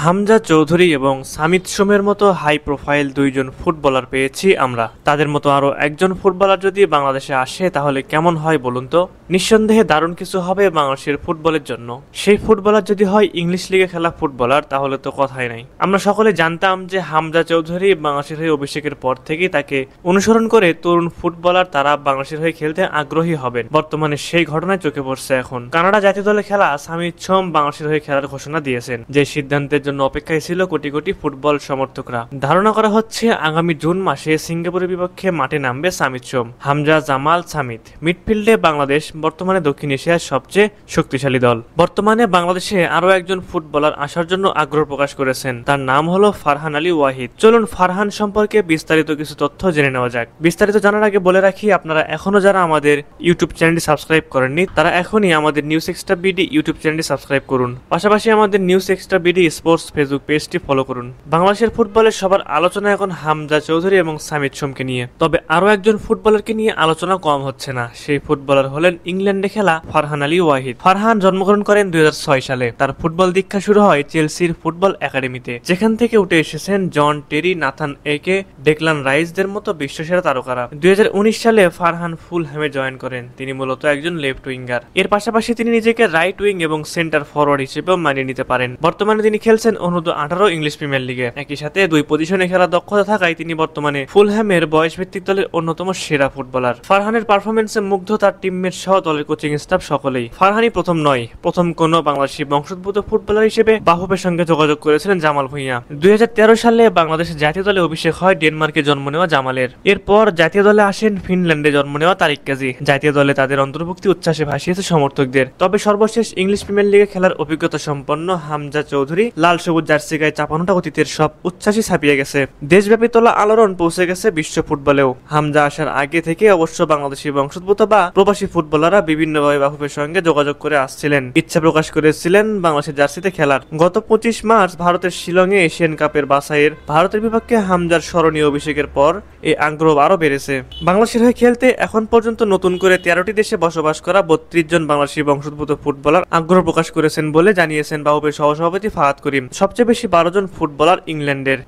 হামজা চৌধুরী এবং সামিত সোমের মতো high profile দুইজন ফুটবলার পেয়েছি আমরা। তাদের মতো আরো একজন ফুটবলার যদি বাংলাদেশে আসে তাহলে কেমন হয় বলুন তো? নিঃসন্দেহে দারুণ কিছু হবে বাংলাদেশের ফুটবলের জন্য। সেই ফুটবলার যদি হয় ইংলিশ লিগে খেলা ফুটবলার তাহলে তো কথাই নাই। আমরা সকলে জানতাম যে হামজা চৌধুরী বাংলাদেশের হয়ে অভিষেকের পর থেকেই তাকে অনুসরণ করে তরুণ ফুটবলার তারা বাংলাদেশের হয়ে খেলতে আগ্রহী হবেন। বর্তমানে সেই ঘটনায় চোখে পড়ছে এখন। কানাডা জাতীয় দলে খেলা সামিত সোম বাংলাদেশের হয়ে খেলার ঘোষণা দিয়েছেন, যে সিদ্ধান্তের জন্য অপেক্ষায় ছিল কোটি কোটি ফুটবল সমর্থকরা। ধারণা করা হচ্ছে আগামী জুন মাসে সিঙ্গাপুরের বিপক্ষে মাঠে নামবে সামিত সোম। হামজা জামাল সামিত মিডফিল্ডে বাংলাদেশ বর্তমানে দক্ষিণ এশিয়ার সবচেয়ে শক্তিশালী দল। বর্তমানে বাংলাদেশে আরো একজন ফুটবলার আসার জন্য আগ্রহ প্রকাশ করেছেন, তার নাম হলো ফারহান আলী ওয়াহিদ। চলুন ফারহান সম্পর্কে বিস্তারিত কিছু তথ্য জেনে নেওয়া যাক। বিস্তারিত জানার আগে বলে রাখি, আপনারা এখনো যারা আমাদের ইউটিউব চ্যানেলটি সাবস্ক্রাইব করেননি তারা এখনই আমাদের নিউজ এক্সট্রা বিডি ইউটিউব চ্যানেলটি সাবস্ক্রাইব করুন। পাশাপাশি আমাদের news extra BD sports Facebook পেজটি ফলো করুন। বাংলাদেশের ফুটবলের সবার আলোচনা এখন হামজা চৌধুরী এবং সামিত সোমকে নিয়ে। তবে আরো একজন ফুটবলারকে নিয়ে আলোচনা কম হচ্ছে না। সেই ফুটবলার হলেন ইংল্যান্ডে খেলা ফারহান আলী ওয়াহিদ। ফারহান জন্মগ্রহণ করেন 2006 সালে। তার ফুটবল দীক্ষা শুরু হয় চেলসির ফুটবল একাডেমিতে, যেখান থেকে উঠে এসেছেন জন টেরি, নাথান একে, ডেকলান রাইসদের মতো বিশ্বসেরা তারকারা। 2019 সালে ফারহান ফুলহ্যামে জয়েন করেন। তিনি মূলত একজন লেফট উইঙ্গার। এর পাশাপাশি তিনি নিজেকে রাইট উইং এবং সেন্টার ফরওয়ার্ড হিসেবেও মানিয়ে নিতে পারেন। বর্তমানে তিনি খেলছেন অনূর্ধ্ব-18 ইংলিশ প্রিমিয়ার লিগে। একই সাথে দুই পজিশনে খেলার দক্ষতা থাকায় তিনি বর্তমানে ফুলহ্যামের বয়সভিত্তিক দলের অন্যতম সেরা ফুটবলার। ফারহানের পারফরমেন্সে মুগ্ধ তার টিমমেট সহ দলের কোচিং স্টাফ সকলেই। ফারহানই প্রথম নয়, প্রথম কোন বাংলাদেশি বংশোদ্ভূত ফুটবলার হিসেবে বাফুফের সঙ্গে যোগাযোগ করেছিলেন জামাল ভুঁইয়া। 2013 সালে বাংলাদেশের জাতীয় দলে অভিষেক হয় ডেনমার্কে জন্ম নেওয়া জামালের। এরপর জাতীয় দলে আসেন ফিনল্যান্ডে জন্ম নেওয়া তারিক কাজী। জাতীয় দলে তাদের অন্তর্ভুক্তি উচ্ছ্বাসে ভাসিয়েছে সমর্থকদের। তবে সর্বশেষ ইংলিশ প্রিমিয়ার লিগে খেলার অভিজ্ঞতা সম্পন্ন হামজা চৌধুরী লাল সবুজ জার্সি গায়ে চাপানোটা অতীতের সব উচ্ছ্বাসই ছাপিয়ে গেছে। দেশব্যাপী তোলা আলোড়ন পৌঁছে গেছে বিশ্ব ফুটবলেও। হামজা আসার আগে থেকে অবশ্য বাংলাদেশি বংশোদ্ভূত বা প্রবাসী ফুটবলাররা বিভিন্নভাবে বাফুফের সঙ্গে যোগাযোগ করে আসছিলেন, ইচ্ছা প্রকাশ করেছিলেন বাংলাদেশের জার্সিতে খেলার। গত 25 মার্চ ভারতের শিলংয়ে এশিয়ান কাপের বাছাইয়ের ভারতের বিপক্ষে হামজার স্মরণীয় অভিষেকের পর এই আগ্রহ আরো বেড়েছে। বাংলাদেশের হয়ে খেলতে এখন পর্যন্ত নতুন করে 13টি দেশে বসবাস করা 32 জন বাংলাদেশি বংশোদ্ভূত ফুটবলার আগ্রহ প্রকাশ করেছেন বলে জানিয়েছেন বাফুফের সহসভাপতি ফাহাদ করিম। সবচেয়ে বেশি 12 জন ফুটবলার ইংল্যান্ডের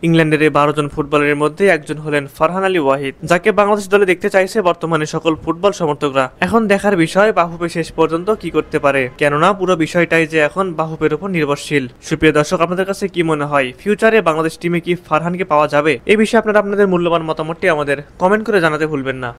এই 12 জন ফুটবলারের মধ্যে একজন হলেন ফারহান আলী ওয়াহিদ, যাকে বাংলাদেশ দলে দেখতে চাইছে বর্তমানে সকল ফুটবল সমর্থকরা। এখন দেখার বিষয় বাফুফে শেষ পর্যন্ত কি করতে পারে, কেননা পুরো বিষয়টাই যে এখন বাফুফের উপর নির্ভরশীল। সুপ্রিয় দর্শক, আপনাদের কাছে কি মনে হয় ফিউচারে বাংলাদেশ টিমে কি ফারহানকে পাওয়া যাবে? এই বিষয়ে আপনারা আপনাদের মূল্যবান মতামতটি আমাদের কমেন্ট করে জানাতে ভুলবেন না।